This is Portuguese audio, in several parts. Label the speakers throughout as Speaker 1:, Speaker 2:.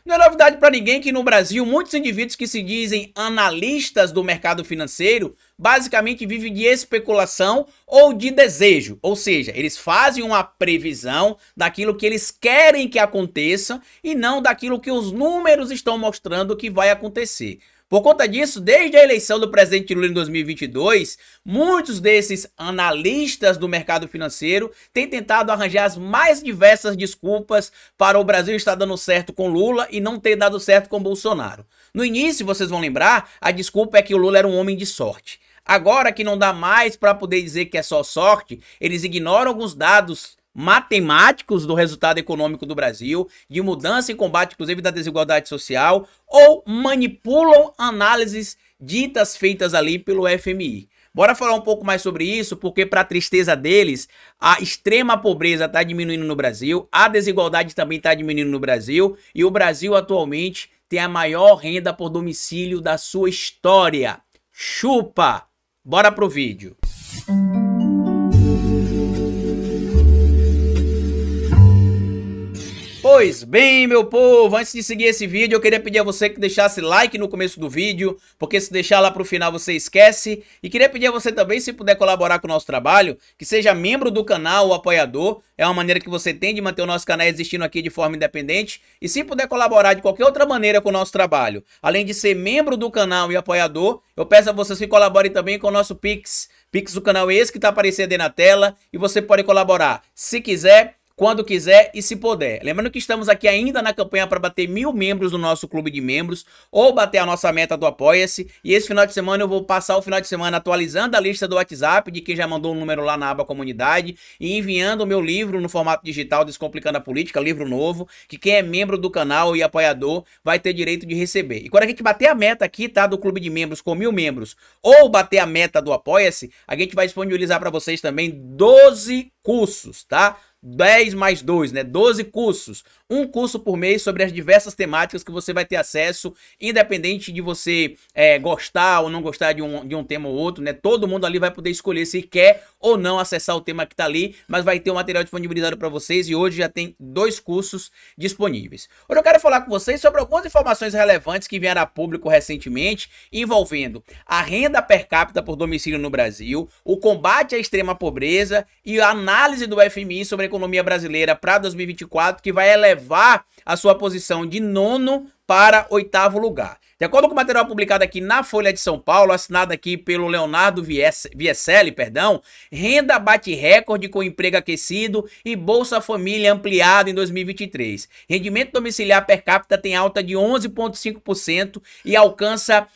Speaker 1: Não é novidade para ninguém que no Brasil muitos indivíduos que se dizem analistas do mercado financeiro basicamente vivem de especulação ou de desejo, ou seja, eles fazem uma previsão daquilo que eles querem que aconteça e não daquilo que os números estão mostrando que vai acontecer. Por conta disso, desde a eleição do presidente Lula em 2022, muitos desses analistas do mercado financeiro têm tentado arranjar as mais diversas desculpas para o Brasil estar dando certo com Lula e não ter dado certo com Bolsonaro. No início, vocês vão lembrar, a desculpa é que o Lula era um homem de sorte. Agora que não dá mais para poder dizer que é só sorte, eles ignoram alguns dados matemáticos do resultado econômico do Brasil, de mudança e combate, inclusive, da desigualdade social, ou manipulam análises ditas feitas ali pelo FMI. Bora falar um pouco mais sobre isso, porque para a tristeza deles, a extrema pobreza está diminuindo no Brasil, a desigualdade também está diminuindo no Brasil, e o Brasil atualmente tem a maior renda por domicílio da sua história. Chupa! Bora pro vídeo. Pois bem, meu povo, antes de seguir esse vídeo, eu queria pedir a você que deixasse like no começo do vídeo, porque se deixar lá pro final você esquece. E queria pedir a você também, se puder colaborar com o nosso trabalho, que seja membro do canal ou apoiador. É uma maneira que você tem de manter o nosso canal existindo aqui de forma independente. E se puder colaborar de qualquer outra maneira com o nosso trabalho, além de ser membro do canal e apoiador, eu peço a vocês que colaborem também com o nosso Pix. Pix do canal é esse que tá aparecendo aí na tela, e você pode colaborar se quiser, quando quiser e se puder. Lembrando que estamos aqui ainda na campanha para bater 1000 membros no nosso clube de membros ou bater a nossa meta do Apoia-se. E esse final de semana eu vou passar o final de semana atualizando a lista do WhatsApp de quem já mandou um número lá na aba comunidade e enviando o meu livro no formato digital Descomplicando a Política, livro novo, que quem é membro do canal e apoiador vai ter direito de receber. E quando a gente bater a meta aqui, tá, do clube de membros com 1000 membros ou bater a meta do Apoia-se, a gente vai disponibilizar para vocês também 12 cursos, tá? 10 mais 2, né? 12 cursos. Um curso por mês sobre as diversas temáticas que você vai ter acesso, independente de você gostar ou não gostar de um tema ou outro, né? Todo mundo ali vai poder escolher se quer ou não acessar o tema que tá ali, mas vai ter um material disponibilizado para vocês e hoje já tem 2 cursos disponíveis. Hoje eu quero falar com vocês sobre algumas informações relevantes que vieram a público recentemente, envolvendo a renda per capita por domicílio no Brasil, o combate à extrema pobreza e a análise do FMI sobre a economia brasileira para 2024, que vai elevar a sua posição de 9º para 8º lugar. De acordo com o material publicado aqui na Folha de São Paulo, assinado aqui pelo Leonardo Vieselli, renda bate recorde com emprego aquecido e Bolsa Família ampliado em 2023. Rendimento domiciliar per capita tem alta de 11,5% e alcança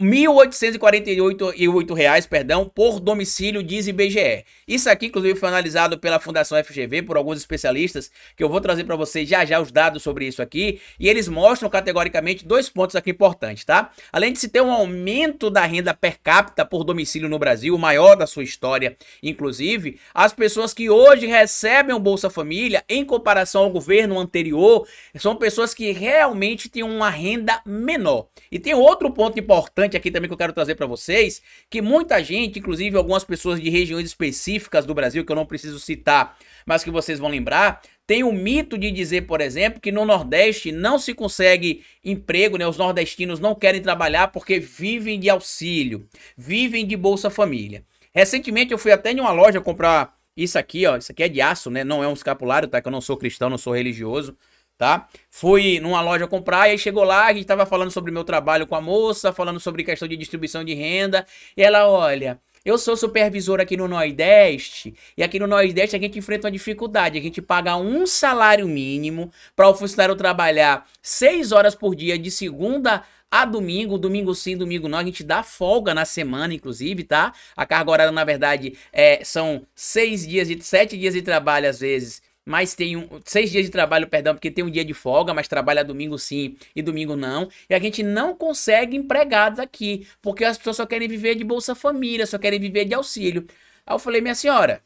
Speaker 1: R$ 1.848 por domicílio, diz IBGE. Isso aqui, inclusive, foi analisado pela Fundação FGV, por alguns especialistas, que eu vou trazer para vocês já já os dados sobre isso aqui, e eles mostram categoricamente 2 pontos aqui importantes, tá? Além de se ter um aumento da renda per capita por domicílio no Brasil, o maior da sua história, inclusive, as pessoas que hoje recebem o Bolsa Família, em comparação ao governo anterior, são pessoas que realmente têm uma renda menor. E tem outro ponto importante aqui também que eu quero trazer para vocês, que muita gente, inclusive algumas pessoas de regiões específicas do Brasil, que eu não preciso citar, mas que vocês vão lembrar, tem o mito de dizer, por exemplo, que no Nordeste não se consegue emprego, né? Os nordestinos não querem trabalhar porque vivem de auxílio, vivem de Bolsa Família. Recentemente eu fui até em uma loja comprar isso aqui, ó, isso aqui é de aço, né? Não é um escapulário, tá? Que eu não sou cristão, não sou religioso. Tá? Fui numa loja comprar e aí chegou lá, a gente tava falando sobre o meu trabalho com a moça, falando sobre questão de distribuição de renda, e ela, olha, eu sou supervisor aqui no Nordeste, e aqui no Nordeste a gente enfrenta uma dificuldade, a gente paga um salário mínimo para o funcionário trabalhar 6 horas por dia, de segunda a domingo, domingo sim, domingo não, a gente dá folga na semana, inclusive, tá? A carga horária, na verdade, são 7 dias de trabalho às vezes, mas tem 6 dias de trabalho, perdão, porque tem um dia de folga, mas trabalha domingo sim e domingo não. E a gente não consegue empregados aqui, porque as pessoas só querem viver de Bolsa Família, só querem viver de auxílio. Aí eu falei, minha senhora,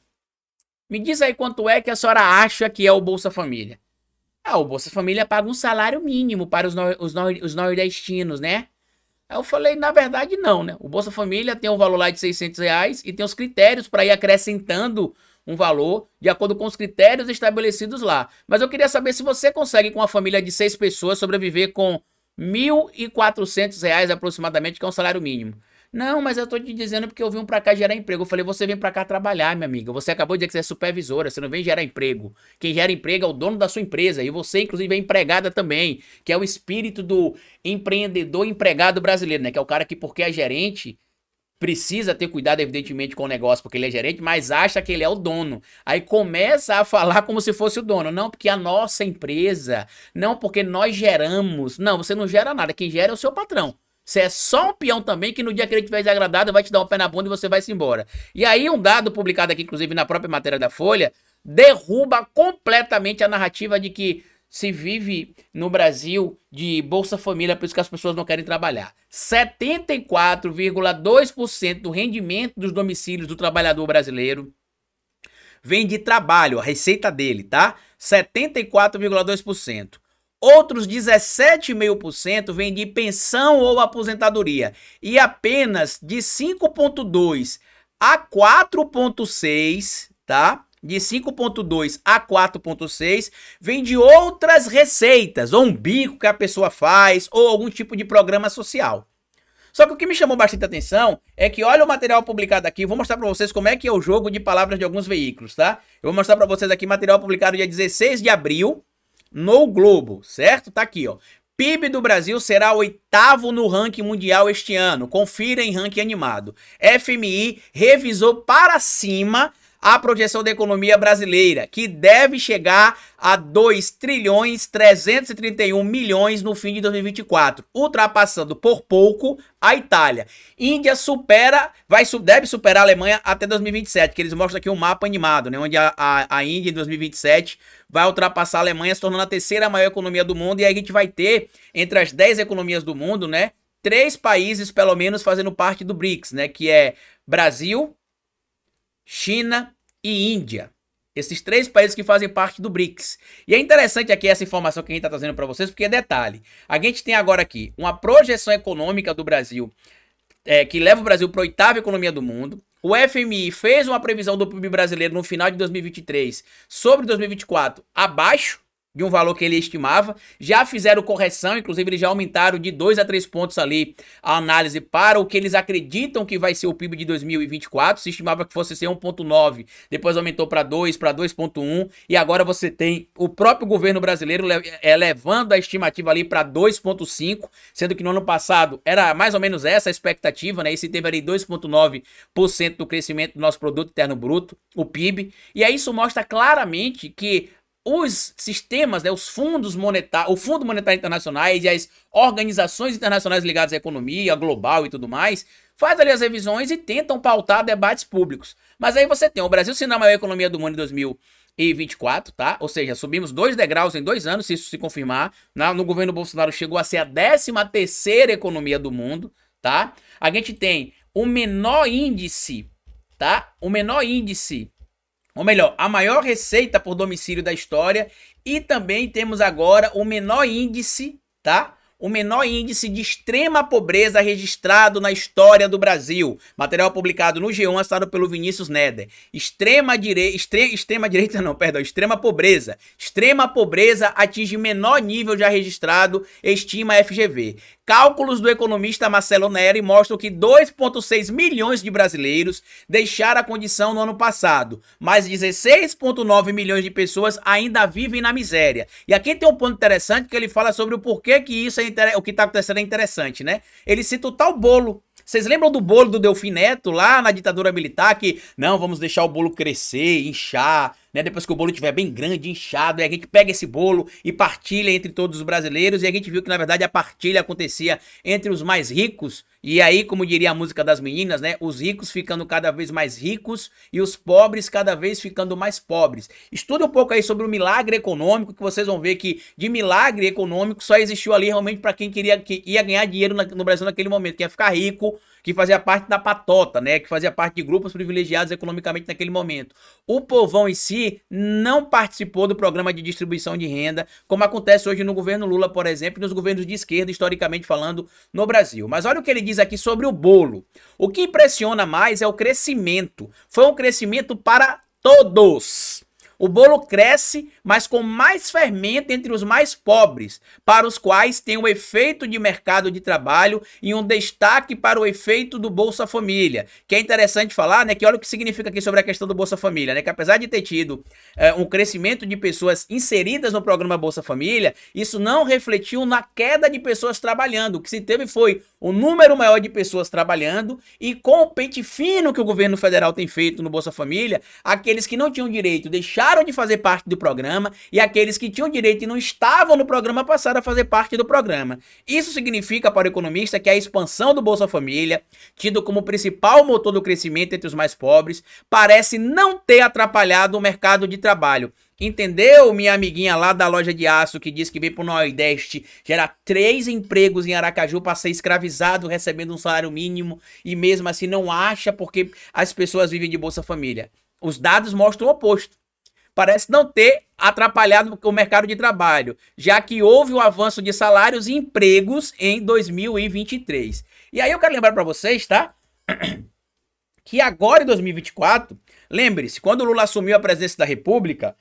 Speaker 1: me diz aí quanto é que a senhora acha que é o Bolsa Família. Ah, o Bolsa Família paga um salário mínimo para os nordestinos, né? Aí eu falei, na verdade não, né? O Bolsa Família tem um valor lá de R$ 600 e tem os critérios para ir acrescentando um valor de acordo com os critérios estabelecidos lá. Mas eu queria saber se você consegue, com uma família de 6 pessoas, sobreviver com R$ 1.400 aproximadamente, que é um salário mínimo. Não, mas eu tô te dizendo porque eu vim pra cá gerar emprego. Eu falei, você vem pra cá trabalhar, minha amiga. Você acabou de dizer que você é supervisora, você não vem gerar emprego. Quem gera emprego é o dono da sua empresa. E você, inclusive, é empregada também, que é o espírito do empreendedor empregado brasileiro, né? Que é o cara que, porque é gerente, precisa ter cuidado, evidentemente, com o negócio, porque ele é gerente, mas acha que ele é o dono. Aí começa a falar como se fosse o dono. Não, porque a nossa empresa, não, porque nós geramos. Não, você não gera nada, quem gera é o seu patrão. Você é só um peão também, que no dia que ele estiver desagradado, vai te dar um pé na bunda e você vai se embora. E aí um dado publicado aqui, inclusive na própria matéria da Folha, derruba completamente a narrativa de que se vive no Brasil de Bolsa Família, por isso que as pessoas não querem trabalhar. 74,2% do rendimento dos domicílios do trabalhador brasileiro vem de trabalho, a receita dele, tá? 74,2%. Outros 17,5% vem de pensão ou aposentadoria. E apenas de 5,2 a 4,6, tá? De 5,2 a 4,6 vem de outras receitas, ou um bico que a pessoa faz, ou algum tipo de programa social. Só que o que me chamou bastante atenção é que olha o material publicado aqui, vou mostrar para vocês como é que é o jogo de palavras de alguns veículos, tá? Eu vou mostrar para vocês aqui material publicado dia 16 de abril, no Globo, certo? Tá aqui, ó. PIB do Brasil será o 8º no ranking mundial este ano. Confira em ranking animado. FMI revisou para cima a projeção da economia brasileira, que deve chegar a 2.331 bilhões no fim de 2024, ultrapassando por pouco a Itália. Índia deve superar a Alemanha até 2027, que eles mostram aqui um mapa animado, né, onde a Índia em 2027 vai ultrapassar a Alemanha, se tornando a 3ª maior economia do mundo, e aí a gente vai ter, entre as 10 economias do mundo, né, 3 países, pelo menos, fazendo parte do BRICS, né, que é Brasil, China e Índia. Esses 3 países que fazem parte do BRICS. E é interessante aqui essa informação que a gente está trazendo para vocês, porque é detalhe. A gente tem agora aqui uma projeção econômica do Brasil, que leva o Brasil para a 8ª economia do mundo. O FMI fez uma previsão do PIB brasileiro no final de 2023 sobre 2024 abaixo de um valor que ele estimava, já fizeram correção, inclusive eles já aumentaram de 2 a 3 pontos ali a análise para o que eles acreditam que vai ser o PIB de 2024, se estimava que fosse ser 1,9, depois aumentou para 2, para 2,1, e agora você tem o próprio governo brasileiro elevando a estimativa ali para 2,5, sendo que no ano passado era mais ou menos essa a expectativa, né, e se teve ali 2,9% do crescimento do nosso produto interno bruto, o PIB, e aí isso mostra claramente que os sistemas, né, os fundos monetários, o Fundo Monetário Internacional e as organizações internacionais ligadas à economia global e tudo mais, faz ali as revisões e tentam pautar debates públicos. Mas aí você tem o Brasil sendo a maior economia do mundo em 2024, tá? Ou seja, subimos 2 degraus em 2 anos, se isso se confirmar. No governo Bolsonaro chegou a ser a 13ª economia do mundo, tá? A gente tem o menor índice, tá? O menor índice, ou melhor, a maior receita por domicílio da história, e também temos agora o menor índice, tá? O menor índice de extrema pobreza registrado na história do Brasil. Material publicado no G1, assinado pelo Vinícius Neder. Extrema pobreza. Extrema pobreza atinge menor nível já registrado, estima a FGV. Cálculos do economista Marcelo Neri mostram que 2,6 milhões de brasileiros deixaram a condição no ano passado, mas 16,9 milhões de pessoas ainda vivem na miséria. E aqui tem um ponto interessante que ele fala sobre o porquê que isso o que está acontecendo é interessante, né? Ele cita o tal bolo. Vocês lembram do bolo do Delfim Neto lá na ditadura militar que, não, vamos deixar o bolo crescer, inchar, né? Depois que o bolo estiver bem grande, inchado, aí a gente pega esse bolo e partilha entre todos os brasileiros, e a gente viu que na verdade a partilha acontecia entre os mais ricos, e aí, como diria a música das meninas, né? Os ricos ficando cada vez mais ricos e os pobres cada vez ficando mais pobres. Estude um pouco aí sobre o milagre econômico, que vocês vão ver que de milagre econômico só existiu ali realmente para quem ia ganhar dinheiro no Brasil naquele momento, que ia ficar rico, que fazia parte da patota, né, que fazia parte de grupos privilegiados economicamente naquele momento. O povão em si não participou do programa de distribuição de renda, como acontece hoje no governo Lula, por exemplo, e nos governos de esquerda, historicamente falando, no Brasil. Mas olha o que ele diz aqui sobre o bolo. O que impressiona mais é o crescimento. Foi um crescimento para todos. O bolo cresce, mas com mais fermento entre os mais pobres, para os quais tem o efeito de mercado de trabalho e um destaque para o efeito do Bolsa Família. Que é interessante falar, né, que olha o que significa aqui sobre a questão do Bolsa Família, né, que apesar de ter tido um crescimento de pessoas inseridas no programa Bolsa Família, isso não refletiu na queda de pessoas trabalhando. O que se teve foi um número maior de pessoas trabalhando e com o pente fino que o governo federal tem feito no Bolsa Família, aqueles que não tinham direito deixaram de fazer parte do programa e aqueles que tinham direito e não estavam no programa passaram a fazer parte do programa. Isso significa para o economista que a expansão do Bolsa Família, tido como principal motor do crescimento entre os mais pobres, parece não ter atrapalhado o mercado de trabalho. Entendeu, minha amiguinha lá da loja de aço que diz que vem pro Nordeste gerar 3 empregos em Aracaju para ser escravizado recebendo um salário mínimo e mesmo assim não acha porque as pessoas vivem de Bolsa Família? Os dados mostram o oposto. Parece não ter atrapalhado o mercado de trabalho, já que houve um avanço de salários e empregos em 2023. E aí eu quero lembrar para vocês, tá? Que agora em 2024, lembre-se, quando o Lula assumiu a presidência da República,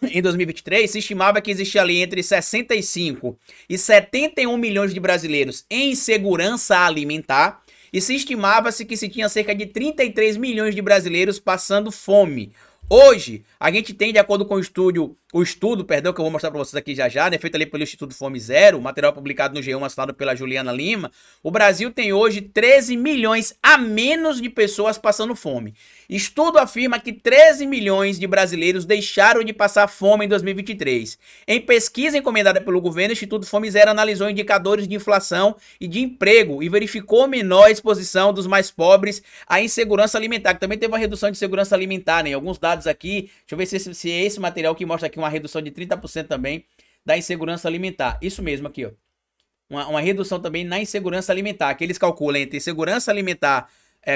Speaker 1: em 2023, se estimava que existia ali entre 65 e 71 milhões de brasileiros em insegurança alimentar e se estimava-se que se tinha cerca de 33 milhões de brasileiros passando fome. Hoje, a gente tem, de acordo com o estudo, perdão, que eu vou mostrar para vocês aqui já já, né, feito ali pelo Instituto Fome Zero, material publicado no G1, assinado pela Juliana Lima, o Brasil tem hoje 13 milhões a menos de pessoas passando fome. Estudo afirma que 13 milhões de brasileiros deixaram de passar fome em 2023. Em pesquisa encomendada pelo governo, o Instituto Fome Zero analisou indicadores de inflação e de emprego e verificou menor exposição dos mais pobres à insegurança alimentar, que também teve uma redução de insegurança alimentar, né? Alguns dados aqui, deixa eu ver se é esse material que mostra aqui uma redução de 30% também da insegurança alimentar. Isso mesmo aqui, ó. Uma redução também na insegurança alimentar, que eles calculam entre insegurança alimentar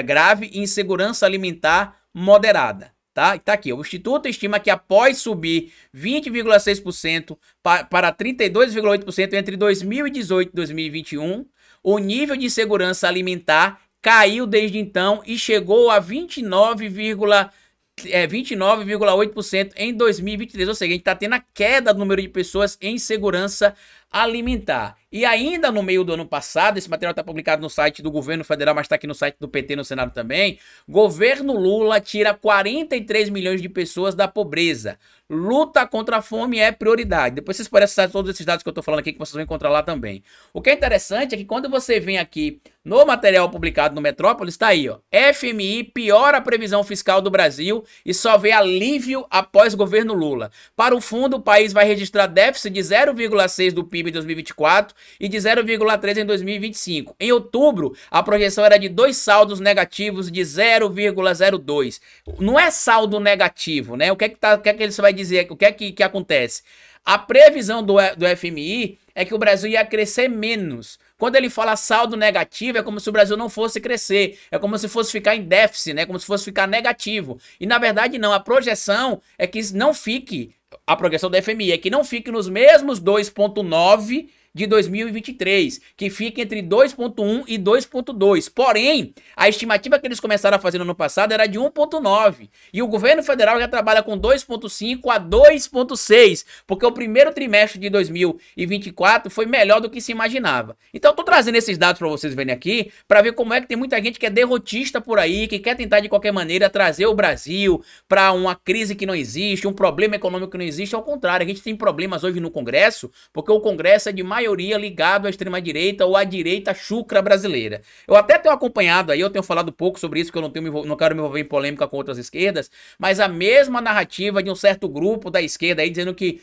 Speaker 1: grave e insegurança alimentar moderada. Tá aqui, o Instituto estima que após subir 20,6% para 32,8% entre 2018 e 2021, o nível de insegurança alimentar caiu desde então e chegou a 29,8% em 2023, ou seja, a gente está tendo a queda do número de pessoas em segurança alimentar. E ainda no meio do ano passado, esse material está publicado no site do governo federal, mas está aqui no site do PT no Senado também, governo Lula tira 43 milhões de pessoas da pobreza. Luta contra a fome é prioridade. Depois vocês podem acessar todos esses dados que eu estou falando aqui, que vocês vão encontrar lá também. O que é interessante é que quando você vem aqui no material publicado no Metrópolis, está aí, ó, FMI piora a previsão fiscal do Brasil e só vê alívio após governo Lula. Para o fundo, o país vai registrar déficit de 0,6 do PIB em 2024 e de 0,3 em 2025. Em outubro, a projeção era de 2 saldos negativos de 0,02. Não é saldo negativo, né? O que é que você vai dizer? O que é que acontece? A previsão do FMI é que o Brasil ia crescer menos. Quando ele fala saldo negativo, é como se o Brasil não fosse crescer. É como se fosse ficar em déficit, né? Como se fosse ficar negativo. E na verdade não, a projeção é que não fique, a projeção do FMI é que não fique nos mesmos 2,9 de 2023, que fica entre 2,1 e 2,2. Porém, a estimativa que eles começaram a fazer no ano passado era de 1,9. E o governo federal já trabalha com 2,5 a 2,6, porque o primeiro trimestre de 2024 foi melhor do que se imaginava. Então, eu tô trazendo esses dados para vocês verem aqui, para ver como é que tem muita gente que é derrotista por aí, que quer tentar de qualquer maneira trazer o Brasil para uma crise que não existe, um problema econômico que não existe. Ao contrário, a gente tem problemas hoje no Congresso, porque o Congresso é de maioria ligado à extrema-direita ou à direita chucra brasileira. Eu até tenho acompanhado aí, eu tenho falado pouco sobre isso, que eu não quero me envolver em polêmica com outras esquerdas, mas a mesma narrativa de um certo grupo da esquerda aí dizendo que,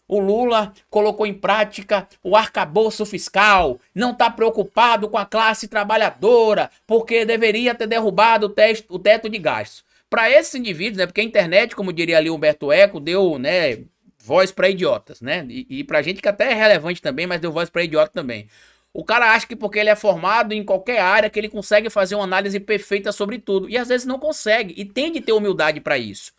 Speaker 1: o Lula colocou em prática o arcabouço fiscal, não está preocupado com a classe trabalhadora, porque deveria ter derrubado o teto de gastos. Para esses indivíduos, né, porque a internet, como diria ali Humberto Eco, deu, né, voz para idiotas, né? E pra gente que até é relevante também, mas deu voz para idiota também. O cara acha que porque ele é formado em qualquer área que ele consegue fazer uma análise perfeita sobre tudo. E às vezes não consegue. E tem de ter humildade para isso.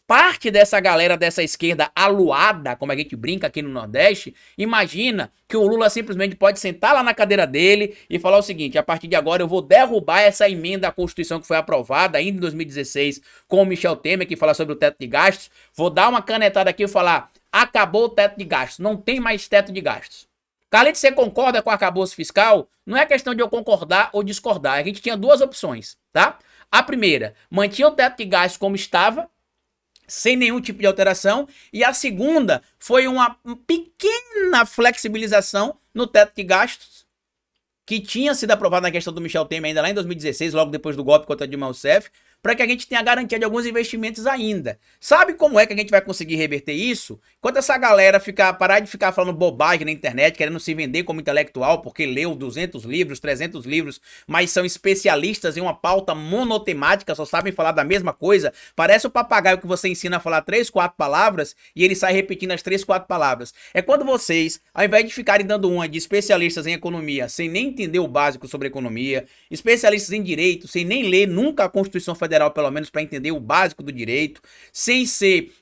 Speaker 1: parte dessa galera dessa esquerda aluada, como a gente brinca aqui no Nordeste, imagina que o Lula simplesmente pode sentar lá na cadeira dele e falar o seguinte: a partir de agora eu vou derrubar essa emenda à Constituição que foi aprovada ainda em 2016 com o Michel Temer, que fala sobre o teto de gastos, vou dar uma canetada aqui e falar: acabou o teto de gastos, não tem mais teto de gastos. Carlito, você concorda com o arcabouço fiscal? Não é questão de eu concordar ou discordar, a gente tinha duas opções, tá? A primeira, mantinha o teto de gastos como estava, sem nenhum tipo de alteração, e a segunda foi uma pequena flexibilização no teto de gastos, que tinha sido aprovado na questão do Michel Temer ainda lá em 2016, logo depois do golpe contra Dilma Rousseff, para que a gente tenha garantia de alguns investimentos ainda. Sabe como é que a gente vai conseguir reverter isso? Enquanto essa galera parar de ficar falando bobagem na internet, querendo se vender como intelectual, porque leu 200 livros, 300 livros, mas são especialistas em uma pauta monotemática, só sabem falar da mesma coisa, parece o papagaio que você ensina a falar 3, 4 palavras e ele sai repetindo as 3, 4 palavras. É quando vocês, ao invés de ficarem dando uma de especialistas em economia, sem nem entender o básico sobre economia, especialistas em direito, sem nem ler nunca a Constituição Federal, pelo menos para entender o básico do direito, sem ser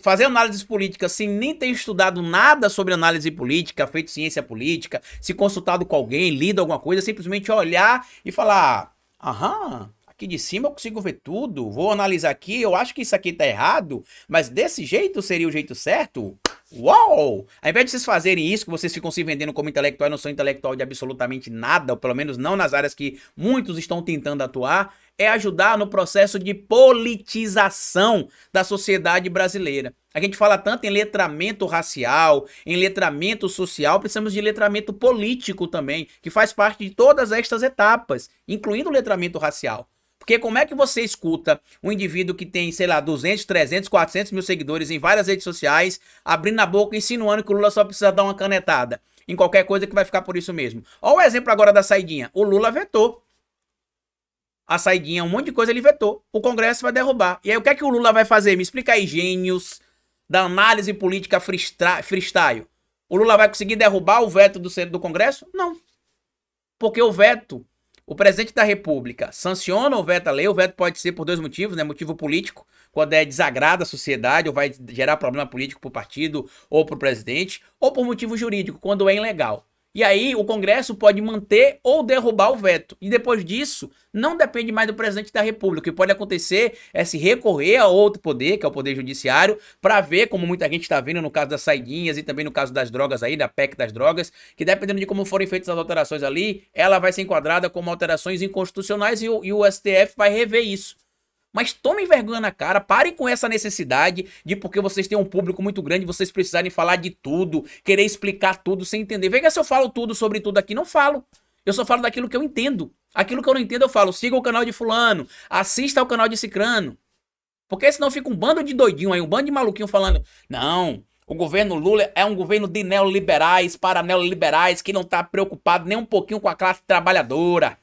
Speaker 1: fazer análises políticas sem nem ter estudado nada sobre análise política, feito ciência política, se consultado com alguém, lido alguma coisa, simplesmente olhar e falar: aham, aqui de cima eu consigo ver tudo, vou analisar aqui, eu acho que isso aqui tá errado, mas desse jeito seria o jeito certo? Uau! Ao invés de vocês fazerem isso, que vocês ficam se vendendo como intelectual e não são intelectual de absolutamente nada, ou pelo menos não nas áreas que muitos estão tentando atuar, é ajudar no processo de politização da sociedade brasileira. A gente fala tanto em letramento racial, em letramento social, precisamos de letramento político também, que faz parte de todas estas etapas, incluindo o letramento racial. Porque como é que você escuta um indivíduo que tem, sei lá, 200, 300, 400 mil seguidores em várias redes sociais, abrindo a boca, insinuando que o Lula só precisa dar uma canetada em qualquer coisa que vai ficar por isso mesmo? Olha o exemplo agora da saidinha. O Lula vetou a saidinha, um monte de coisa ele vetou. O Congresso vai derrubar. E aí o que é que o Lula vai fazer? Me explica aí, gênios da análise política freestyle. O Lula vai conseguir derrubar o veto do Congresso? Não. Porque o veto, o presidente da República sanciona ou veta a lei. O veto pode ser por dois motivos, né? Motivo político, quando desagrada a sociedade ou vai gerar problema político para o partido ou para o presidente, ou por motivo jurídico, quando é ilegal. E aí o Congresso pode manter ou derrubar o veto. E depois disso, não depende mais do presidente da República. O que pode acontecer é se recorrer a outro poder, que é o Poder Judiciário, para ver, como muita gente está vendo no caso das saidinhas e também no caso das drogas aí, da PEC das drogas, que dependendo de como forem feitas as alterações ali, ela vai ser enquadrada como alterações inconstitucionais e o STF vai rever isso. Mas tomem vergonha na cara, parem com essa necessidade de, porque vocês têm um público muito grande, vocês precisarem falar de tudo, querer explicar tudo sem entender. Veja se eu falo tudo sobre tudo aqui, não falo. Eu só falo daquilo que eu entendo. Aquilo que eu não entendo eu falo: siga o canal de fulano, assista ao canal de cicrano. Porque senão fica um bando de doidinho aí, um bando de maluquinho falando: não, o governo Lula é um governo de neoliberais, para neoliberais, que não tá preocupado nem um pouquinho com a classe trabalhadora.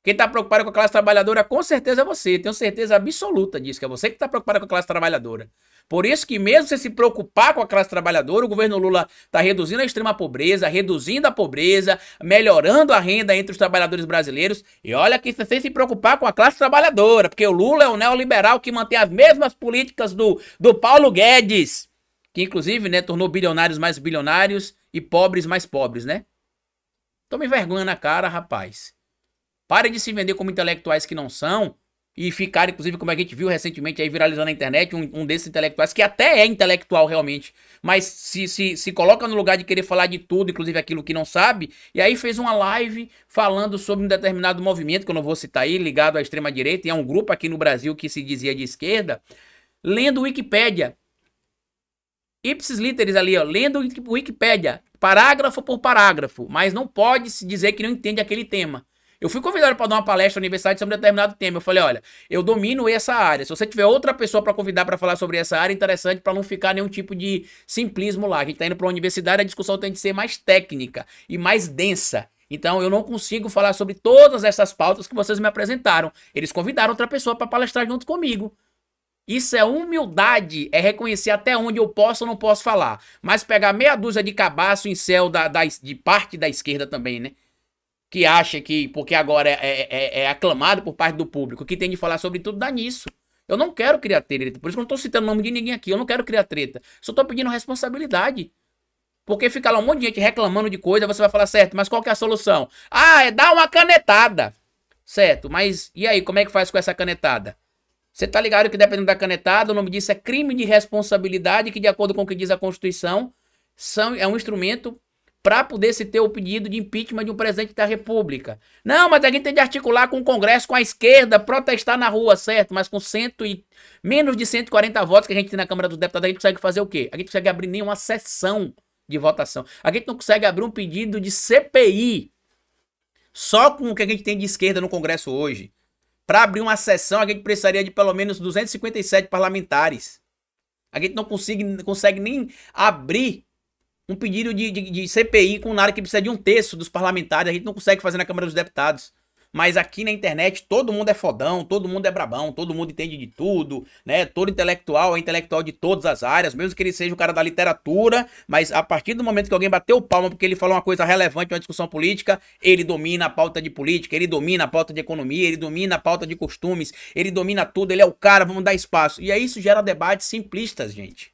Speaker 1: Quem tá preocupado com a classe trabalhadora com certeza é você. Tenho certeza absoluta disso, que é você que tá preocupado com a classe trabalhadora. Por isso que mesmo você se preocupar com a classe trabalhadora, o governo Lula tá reduzindo a extrema pobreza, reduzindo a pobreza, melhorando a renda entre os trabalhadores brasileiros. E olha que você sem se preocupar com a classe trabalhadora, porque o Lula é um neoliberal que mantém as mesmas políticas do Paulo Guedes, que inclusive, né, tornou bilionários mais bilionários e pobres mais pobres, né? Tome vergonha na cara, rapaz. Parem de se vender como intelectuais que não são e ficarem, inclusive, como a gente viu recentemente aí viralizando na internet, um desses intelectuais que até é intelectual realmente, mas se coloca no lugar de querer falar de tudo, inclusive aquilo que não sabe, e aí fez uma live falando sobre um determinado movimento, que eu não vou citar aí, ligado à extrema-direita, e é um grupo aqui no Brasil que se dizia de esquerda, lendo Wikipédia. Ipsis literis ali, ó, lendo Wikipédia, parágrafo por parágrafo, mas não pode se dizer que não entende aquele tema. Eu fui convidado para dar uma palestra na universidade sobre um determinado tema. Eu falei: olha, eu domino essa área. Se você tiver outra pessoa para convidar para falar sobre essa área, interessante, para não ficar nenhum tipo de simplismo lá. A gente tá indo para uma universidade, a discussão tem que ser mais técnica e mais densa. Então eu não consigo falar sobre todas essas pautas que vocês me apresentaram. Eles convidaram outra pessoa para palestrar junto comigo. Isso é humildade, é reconhecer até onde eu posso ou não posso falar. Mas pegar meia dúzia de cabaço em céu de parte da esquerda também, né? Que acha que, porque agora é aclamado por parte do público, que tem de falar sobre tudo, dá nisso. Eu não quero criar treta, por isso que eu não tô citando o nome de ninguém aqui, eu não quero criar treta. Só tô pedindo responsabilidade. Porque fica lá um monte de gente reclamando de coisa, você vai falar, certo, mas qual que é a solução? Ah, é dar uma canetada. Certo, mas e aí, como é que faz com essa canetada? Você tá ligado que dependendo da canetada, o nome disso é crime de responsabilidade, que de acordo com o que diz a Constituição, é um instrumento para poder se ter o pedido de impeachment de um presidente da República. Não, mas a gente tem de articular com o Congresso, com a esquerda, protestar na rua, certo? Mas com menos de 140 votos que a gente tem na Câmara dos Deputados, a gente consegue fazer o quê? A gente consegue abrir nenhuma sessão de votação. A gente não consegue abrir um pedido de CPI só com o que a gente tem de esquerda no Congresso hoje. Para abrir uma sessão, a gente precisaria de pelo menos 257 parlamentares. A gente não consegue nem abrir um pedido de CPI com nada que precisa de 1/3 dos parlamentares. A gente não consegue fazer na Câmara dos Deputados. Mas aqui na internet todo mundo é fodão, todo mundo é brabão, todo mundo entende de tudo, né? Todo intelectual é intelectual de todas as áreas, mesmo que ele seja o cara da literatura, mas a partir do momento que alguém bateu palma porque ele falou uma coisa relevante, uma discussão política, ele domina a pauta de política, ele domina a pauta de economia, ele domina a pauta de costumes, ele domina tudo, ele é o cara, vamos dar espaço. E aí isso gera debates simplistas, gente.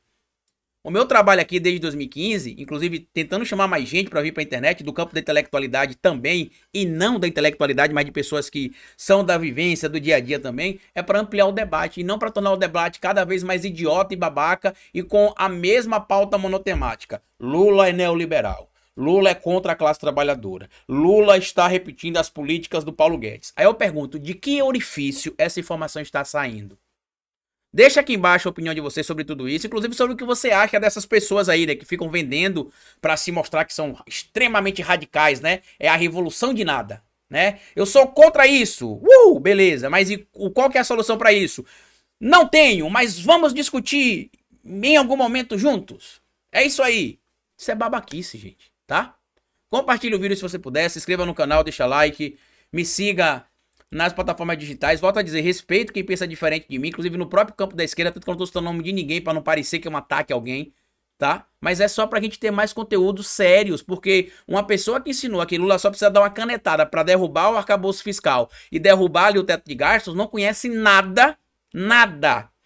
Speaker 1: O meu trabalho aqui desde 2015, inclusive tentando chamar mais gente para vir para a internet, do campo da intelectualidade também, e não da intelectualidade, mas de pessoas que são da vivência, do dia a dia também, é para ampliar o debate, e não para tornar o debate cada vez mais idiota e babaca e com a mesma pauta monotemática. Lula é neoliberal. Lula é contra a classe trabalhadora. Lula está repetindo as políticas do Paulo Guedes. Aí eu pergunto, de que orifício essa informação está saindo? Deixa aqui embaixo a opinião de vocês sobre tudo isso, inclusive sobre o que você acha dessas pessoas aí, né, que ficam vendendo para se mostrar que são extremamente radicais, né? É a revolução de nada, né? Eu sou contra isso. Beleza, mas qual que é a solução para isso? Não tenho, mas vamos discutir em algum momento juntos. É isso aí. Isso é babaquice, gente, tá? Compartilhe o vídeo se você puder, se inscreva no canal, deixa like, me siga nas plataformas digitais. Volto a dizer, respeito quem pensa diferente de mim, inclusive no próprio campo da esquerda, tanto que eu não tô citando o nome de ninguém pra não parecer que é um ataque a alguém, tá? Mas é só pra gente ter mais conteúdos sérios, porque uma pessoa que ensinou que Lula só precisa dar uma canetada pra derrubar o arcabouço fiscal e derrubar ali o teto de gastos, não conhece nada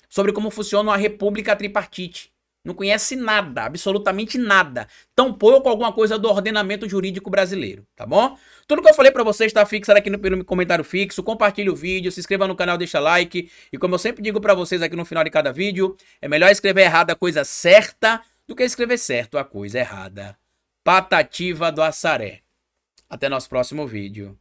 Speaker 1: sobre como funciona uma república tripartite. Não conhece nada, absolutamente nada. Tampouco alguma coisa do ordenamento jurídico brasileiro, tá bom? Tudo que eu falei pra vocês tá fixado aqui no comentário fixo. Compartilhe o vídeo, se inscreva no canal, deixa like. E como eu sempre digo pra vocês aqui no final de cada vídeo, é melhor escrever errado a coisa certa do que escrever certo a coisa errada. Patativa do Assaré. Até nosso próximo vídeo.